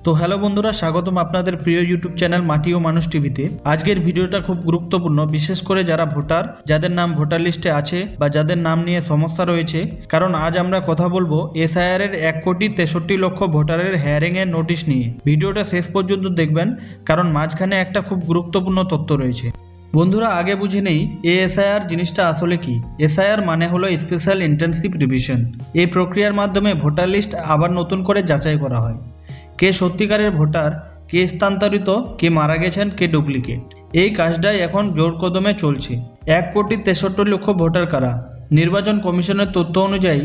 তো হ্যালো বন্ধুরা, স্বাগতম আপনাদের প্রিয় ইউটিউব চ্যানেল মাটি ও মানুষ টিভিতে। আজকের ভিডিওটা খুব গুরুত্বপূর্ণ, বিশেষ করে যারা ভোটার, যাদের নাম ভোটার লিস্টে আছে বা যাদের নাম নিয়ে সমস্যা রয়েছে। কারণ আজ আমরা কথা বলবো এসআইআর এর 1,63,00,000 ভোটারের হেয়ারিং এর নোটিশ নিয়ে। ভিডিওটা শেষ পর্যন্ত দেখবেন, কারণ মাঝখানে একটা খুব গুরুত্বপূর্ণ তথ্য রয়েছে। বন্ধুরা, আগে বুঝে নেই এসআইআর জিনিসটা আসলে কি। এসআইআর মানে হলো স্পেশাল ইন্টেনসিভ রিভিশন। এই প্রক্রিয়ার মাধ্যমে ভোটার লিস্ট আবার নতুন করে যাচাই করা হয়। কে সত্যিকারের ভোটার, কে স্থানান্তরিত, কে মারা গেছেন, কে ডুপ্লিকেট। এই কাজটাই এখন জোর কদমে চলছে। 1,63,00,000 ভোটার কারা? নির্বাচন কমিশনের তথ্য অনুযায়ী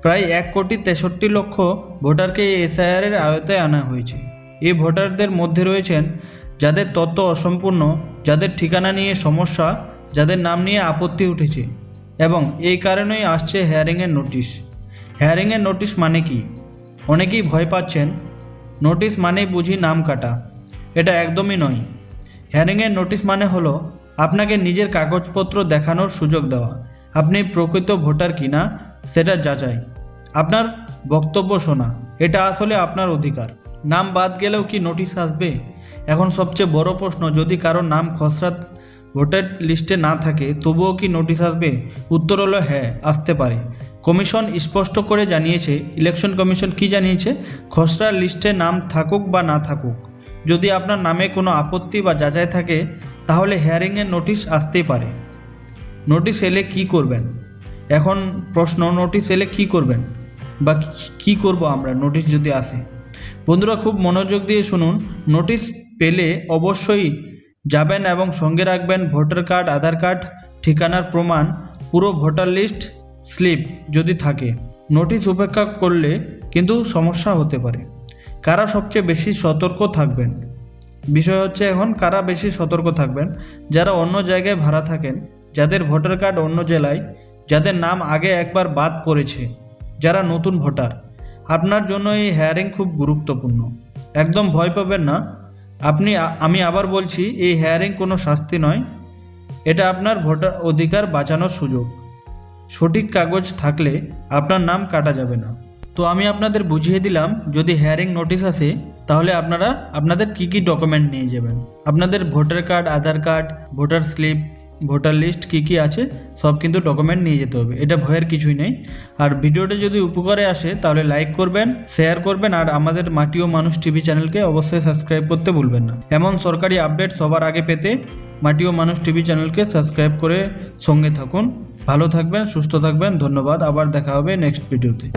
প্রায় 1,63,00,000 ভোটারকে এসআইআর এর আওতায় আনা হয়েছে। এই ভোটারদের মধ্যে রয়েছেন যাদের তথ্য অসম্পূর্ণ, যাদের ঠিকানা নিয়ে সমস্যা, যাদের নাম নিয়ে আপত্তি উঠেছে, এবং এই কারণেই আসছে হেয়ারিংয়ের নোটিশ। হেয়ারিংয়ের নোটিশ মানে কি? অনেকেই ভয় পাচ্ছেন। নোটিশ মানেই বুঝি নাম কাটা। এটা একদমই নয়। হেয়ারিংয়ের নোটিশ মানে হলো আপনাকে নিজের কাগজপত্র দেখানোর সুযোগ দেওয়া, আপনি প্রকৃত ভোটার কিনা সেটা যাচাই, আপনার বক্তব্য শোনা। এটা আসলে আপনার অধিকার। নাম বাদ গেলেও কি নোটিশ আসবে? এখন সবচেয়ে বড় প্রশ্ন, যদি কারোর নাম খসড়া ভোটার লিস্টে না থাকে তবুও কি নোটিশ আসবে? উত্তর হলো হ্যাঁ, আসতে পারে। কমিশন স্পষ্ট করে জানিয়েছে, ইলেকশন কমিশন কি জানিয়েছে, খসড়া লিস্টে নাম থাকুক বা না থাকুক, যদি আপনার নামে কোনো আপত্তি বা যাচাই থাকে তাহলে হেয়ারিংয়ের নোটিশ আসতেই পারে। নোটিশ এলে কি করবেন? এখন প্রশ্ন, নোটিশ এলে কি করবেন বা কি করব আমরা নোটিশ যদি আসে? বন্ধুরা, খুব মনোযোগ দিয়ে শুনুন। নোটিশ পেলে অবশ্যই যাবেন এবং সঙ্গে রাখবেন ভোটার কার্ড, আধার কার্ড, ঠিকানার প্রমাণ, পুরো ভোটার লিস্ট স্লিপ যদি থাকে। নোটিশ উপেক্ষা করলে কিন্তু সমস্যা হতে পারে। কারা সবচেয়ে বেশি সতর্ক থাকবেন? বিষয় হচ্ছে এখন কারা বেশি সতর্ক থাকবেন? যারা অন্য জায়গায় ভাড়া থাকেন, যাদের ভোটার কার্ড অন্য জেলায়, যাদের নাম আগে একবার বাদ পড়েছে, যারা নতুন ভোটার। আপনার জন্য এই হেয়ারিং খুব গুরুত্বপূর্ণ। একদম ভয় পাবেন না। আমি আবার বলছি, এই হেয়ারিং কোনো শাস্তি নয়, এটা আপনার ভোটার অধিকার বাঁচানোর সুযোগ। সঠিক কাগজ থাকলে আপনার নাম কাটা যাবে না। তো আমি আপনাদের বুঝিয়ে দিলাম, যদি হেয়ারিং নোটিশ আসে তাহলে আপনারা আপনাদের কি কি ডকুমেন্ট নিয়ে যাবেন। আপনাদের voter card, Aadhaar card, voter slip, voter list কি কি আছে সব কিন্তু ডকুমেন্ট নিয়ে যেতে হবে। এটা ভয়ের কিছুই নেই। আর ভিডিওটা যদি উপকারে আসে তাহলে লাইক করবেন, শেয়ার করবেন, আর আমাদের মাটি ও মানুষ টিভি চ্যানেলকে অবশ্যই সাবস্ক্রাইব করতে ভুলবেন না। এমন সরকারি আপডেট সবার আগে পেতে মাটি ও মানুষ টিভি চ্যানেলকে সাবস্ক্রাইব করে সঙ্গে থাকুন। ভালো থাকবেন, সুস্থ থাকবেন। ধন্যবাদ। আবার দেখা হবে নেক্সট ভিডিওতে।